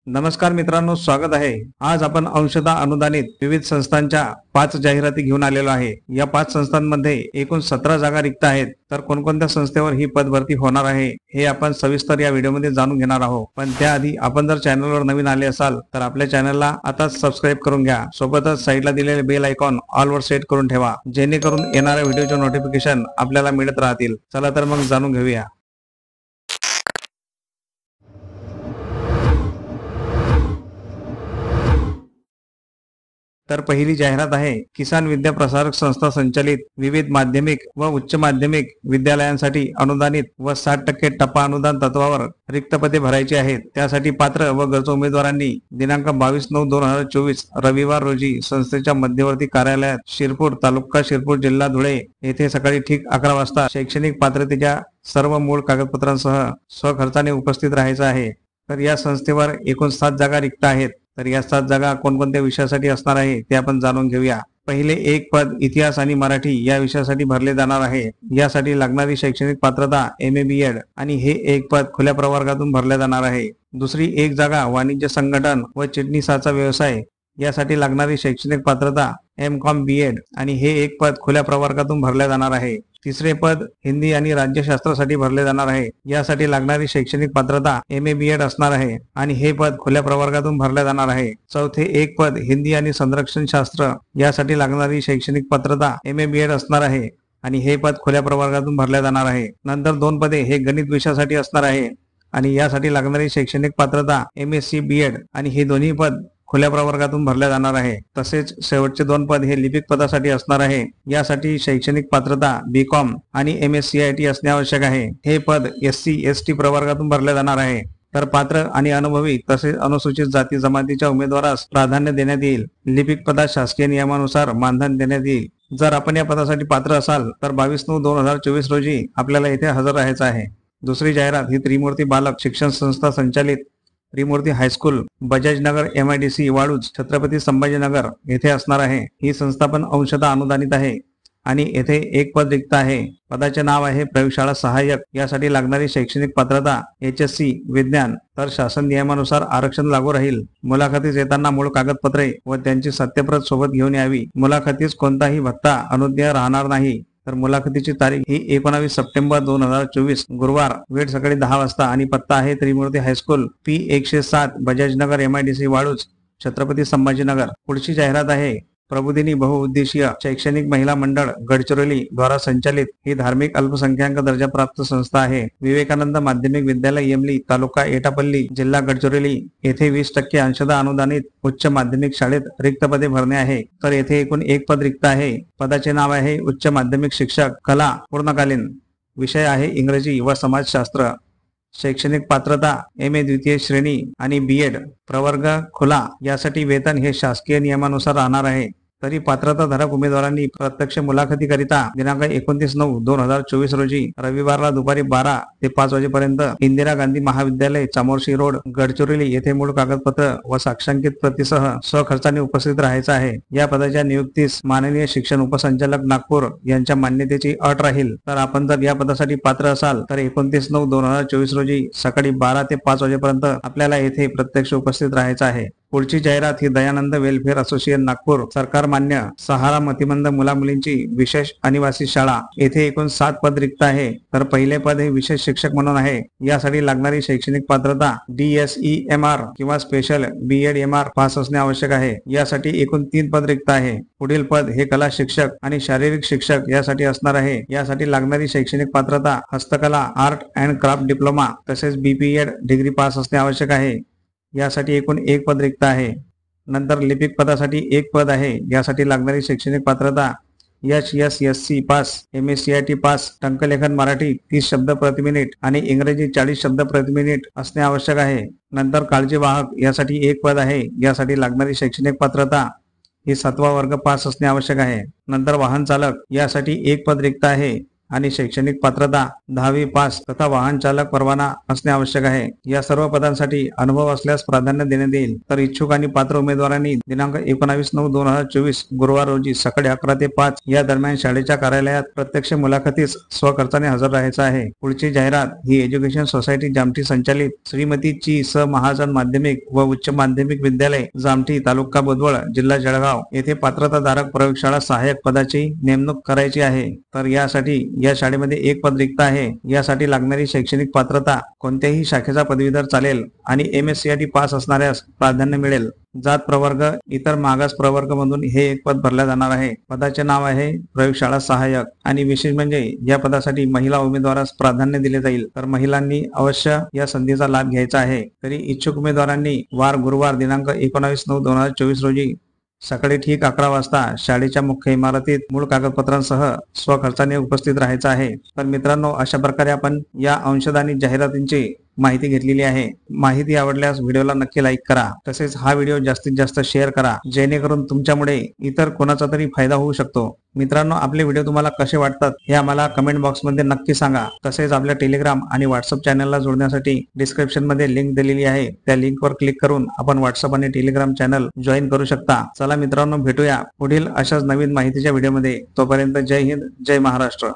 नमस्कार मित्रांनो, स्वागत आहे। आज आपण अंशतः अनुदानित विविध संस्थांच्या 5 जाहिराती घेऊन आलेलो आहे। या 5 संस्थांमध्ये एकूण 17 जागा रिक्त आहेत। तर कोणकोणत्या संस्थेवर ही पदभरती होणार आहे हे आपण सविस्तर या व्हिडिओमध्ये जाणून घेणार आहोत। पण त्याआधी आपण जर चॅनलवर नवीन आले असाल तर आपल्या चॅनलला आताच सबस्क्राइब करून घ्या। सोबतच साईडला दिलेले बेल आयकॉन ऑल वर सेट करून ठेवा, जेणेकरून येणाऱ्या व्हिडिओचे नोटिफिकेशन आपल्याला मिळत राहतील। चला तर मग जाणून घेऊया। तर पहिली जाहिरात आहे किसान विद्या प्रसारक संस्था संचालित विविध माध्यमिक व उच्च माध्यमिक विद्यालयांसाठी अनुदानित व 60% टप्पा अनुदान तत्वावर रिक्त पदे भरायची आहेत। त्यासाठी पात्र व गरजू उमेदवारांनी दिनांक 22/9/2024 रविवार रोजी संस्थेच्या मध्यवर्ती कार्यालयात शिरपूर, तालुका शिरपूर, जिल्हा धुळे येथे सकाळी ठीक 11 वाजता शैक्षणिक पात्रतेच्या सर्व मूळ कागदपत्रांसह स्वखर्चाने उपस्थित राहायचं आहे। तर या संस्थेवर एकूण 7 जागा रिक्त आहेत। तर या 7 जागा कोणकोणत्या विषयासाठी असणार आहे ते आपण जाणून घेऊया। पहिले एक पद इतिहास आणि मराठी या विषयासाठी भरले जाणार आहे। यासाठी लागणारी शैक्षणिक पात्रता MA BEd आणि हे एक पद खुल्या प्रवर्गातून भरले जाणार आहे। दुसरी एक जागा वाणिज्य संघटन व चिटणीसाचा व्यवसाय यासाठी लागणारी शैक्षणिक पात्रता MCom BEd आणि हे एक पद खुल्या प्रवर्गातून भरले जाणार आहे। तिसरे पद हिंदी आणि राज्यशास्त्रासाठी भरले जाणार आहे। यासाठी लागणारी शैक्षणिक पात्रता MA BEd असणार आहे आणि हे पद खुल्या प्रवर्गातून भरले जाणार आहे। चौथे एक पद हिंदी आणि संरक्षण शास्त्र यासाठी लागणारी शैक्षणिक पात्रता MA BEd असणार आहे आणि हे पद खुल्या प्रवर्गातून भरले जाणार आहे। नंतर 2 पदे हे गणित विषयासाठी असणार आहे आणि यासाठी लागणारी शैक्षणिक पात्रता MSc BEd आणि हे दोन्ही पद खुल्या प्रवर्गातून भरल्या जाणार आहे। तसेच शेवटचे 2 पद हे लिपिक पदासाठी असणार आहे। यासाठी शैक्षणिक पात्रता BCom आणि MSc असणे आवश्यक आहे। हे पद SC ST प्रवर्गातून भरले जाणार आहे। तर पात्र आणि अनुभवी तसेच अनुसूचित जाती जमातीच्या उमेदवारास प्राधान्य देण्यात येईल। लिपिक पदात शासकीय नियमानुसार मानधन देण्यात येईल। जर आपण या पदासाठी पात्र असाल तर 22/9/2024 रोजी आपल्याला येथे हजर राहायचं आहे। दुसरी जाहिरात ही त्रिमूर्ती बालक शिक्षण संस्था संचालित त्रिमूर्ती हायस्कूल, बजाजनगर MIDC वाळूज, छत्रपती संभाजीनगर येथे असणार आहे। ही संस्था पण अंशतः अनुदानित आहे आणि येथे एक पद रिक्त आहे। पदाचे नाव आहे प्रयोगशाळा सहाय्यक। यासाठी लागणारी शैक्षणिक पात्रता HSC विज्ञान। तर शासन नियमानुसार आरक्षण लागू राहील। मुलाखतीस येताना मूळ कागदपत्रे व त्यांची सत्यप्रत सोबत घेऊन यावी। मुलाखतीस कोणताही भत्ता अनुज्ञेय राहणार नाही। तर मुलाखतीची तारीख ही 19 सप्टेंबर 2024 गुरुवार, वेळ सकाळी 10 वाजता आणि पत्ता आहे Trimurti high school P107 Bajajnagar MIDC Waluj, Chhatrapati Sambhajinagar. पुढची जाहिरात आहे प्रबोधिनी बहुउद्देशीय शैक्षणिक महिला मंडळ गडचिरोली द्वारा संचालित ही धार्मिक अल्पसंख्याक दर्जा प्राप्त संस्था आहे। विवेकानंद माध्यमिक विद्यालय येमली, तालुका एटापल्ली, जिल्हा गडचिरोली येथे 20% अंशतः अनुदानित उच्च माध्यमिक शाळेत रिक्त पदे भरणे आहे। तर येथे एकूण एक पद रिक्त आहे। पदाचे नाव आहे उच्च माध्यमिक शिक्षक कला पूर्णकालीन। विषय आहे इंग्रजी व समाजशास्त्र। शैक्षणिक पात्रता MA द्वितीय श्रेणी आणि BEd प्रवर्ग खुला। यासाठी वेतन हे शासकीय नियमानुसार राहणार आहे। तरी पात्रताधारक उमेदवारांनी प्रत्यक्ष मुलाखतीकरिता दिनांक 29/9/2024 रोजी रविवारला दुपारी 12 ते 5 वाजेपर्यंत इंदिरा गांधी महाविद्यालय, चामोर्शी रोड, गडचिरोली येथे मूळ कागदपत्र व साक्षांकित प्रतीसह स्वखर्चाने उपस्थित राहायचं आहे। या पदाच्या नियुक्तीस माननीय शिक्षण उपसंचालक नागपूर यांच्या मान्यतेची अट राहील। तर आपण जर या पदासाठी पात्र असाल तर 29/9/2024 रोजी सकाळी 12 ते 5 वाजेपर्यंत आपल्याला येथे प्रत्यक्ष उपस्थित राहायचं आहे। पुढची जाहिरात ही दयानंद वेलफेअर असोसिएशन नागपूर सरकार मान्य सहारा मतिमंद मुला मुलींची विशेष अनिवासी शाळा। येथे एकूण 7 पद रिक्त आहे। तर पहिले पद हे विशेष शिक्षक म्हणून आहे। यासाठी लागणारी शैक्षणिक पात्रता DSEMR किंवा स्पेशल BEd MR पास असणे आवश्यक आहे। यासाठी एकूण 3 पद रिक्त आहे। पुढील पद हे कला शिक्षक आणि शारीरिक शिक्षक यासाठी असणार आहे। यासाठी लागणारी शैक्षणिक पात्रता हस्तकला आर्ट अँड क्राफ्ट डिप्लोमा तसेच BPEd डिग्री पास असणे आवश्यक आहे। यासाठी एकूण एक पद रिक्त आहे। नंतर लिपिक पदासाठी एक पद आहे। यासाठी लागणारी शैक्षणिक पात्रता HSSC पास, MSCIT पास, टंकलेखन मराठी 30 शब्द प्रति मिनिट आणि इंग्रजी 40 शब्द प्रति मिनिट असणे आवश्यक आहे। नंतर काळजीवाहक यासाठी एक पद आहे। यासाठी लागणारी शैक्षणिक पात्रता ही 7वा वर्ग पास असणे आवश्यक आहे। नंतर वाहन चालक यासाठी एक पद रिक्त आहे। आणि शैक्षणिक पात्रता 10वी पास तथा वाहन चालक परवाना असणे आवश्यक आहे. या सर्व पदांसाठी अनुभव असल्यास प्राधान्य देण्यात येईल. तर इच्छुक आणि पात्र उमेदवारांनी दिनांक 19/9/2024 गुरुवार रोजी सकाळी 11 ते 5 या दरम्यान शाळेच्या कार्यालयात प्रत्यक्ष मुलाखतीस स्वखर्चाने हजर राहायचं आहे. पुढची जाहिरात ही एज्युकेशन सोसायटी जामठी संचालित श्रीमती ची स महाजन माध्यमिक व उच्च माध्यमिक विद्यालय जामठी तालुका बोदवड जिल्हा जळगाव येथे पात्रताधारक प्रयोगशाळा सहाय्यक पदाची नेमणूक करायची आहे. तर यासाठी या शाळेमध्ये एक पद रिक्त आहे. यासाठी लागणारी शैक्षणिक पात्रता कोणत्याही शाखेचा पदवीधर चालेल आणि MSCIT पास असणाऱ्यास प्राधान्य मिळेल. जात प्रवर्ग इतर मागास प्रवर्ग मधून हे एक पद भरले जाणार आहे. पदाचे नाव आहे प्रयोगशाळा सहाय्यक आणि विशेष म्हणजे या पदासाठी महिला उमेदवारास प्राधान्य दिले जाईल. तर महिलांनी अवश्य या संधीचा लाभ घ्यायचा आहे. तरी इच्छुक उमेदवारांनी वार गुरुवार दिनांक 19/9/2024 रोजी सकाळी ठीक 11 वाजता शाळेच्या मुख्य इमारतीत मूळ कागदपत्रांसह स्वखर्चाने उपस्थित राहायचं आहे. तर मित्रांनो, अशा प्रकारे आपण या अंशदानी जाहिरातींची माहिती घेतलेली आहे. माहिती आवडल्यास व्हिडिओला नक्की लाईक करा. तसेच हा व्हिडिओ जास्तीत जास्त शेअर करा, जेणेकरून तुमच्यामुळे इतर कोणाचा तरी फायदा होऊ शकतो. मित्रांनो, आपले व्हिडिओ तुम्हाला कसे वाटतात हे आम्हाला कमेंट बॉक्समध्ये नक्की सांगा. तसेच आपल्या टेलिग्राम आणि व्हॉट्सअप चॅनलला जोडण्यासाठी डिस्क्रिप्शन मध्ये लिंक दिलेली आहे. त्या लिंकवर क्लिक करून आपण व्हॉट्सअप आणि टेलिग्राम चॅनल जॉईन करू शकता. चला मित्रांनो, भेटूया पुढील अशाच नवीन माहितीच्या व्हिडिओमध्ये. तोपर्यंत जय हिंद, जय महाराष्ट्र.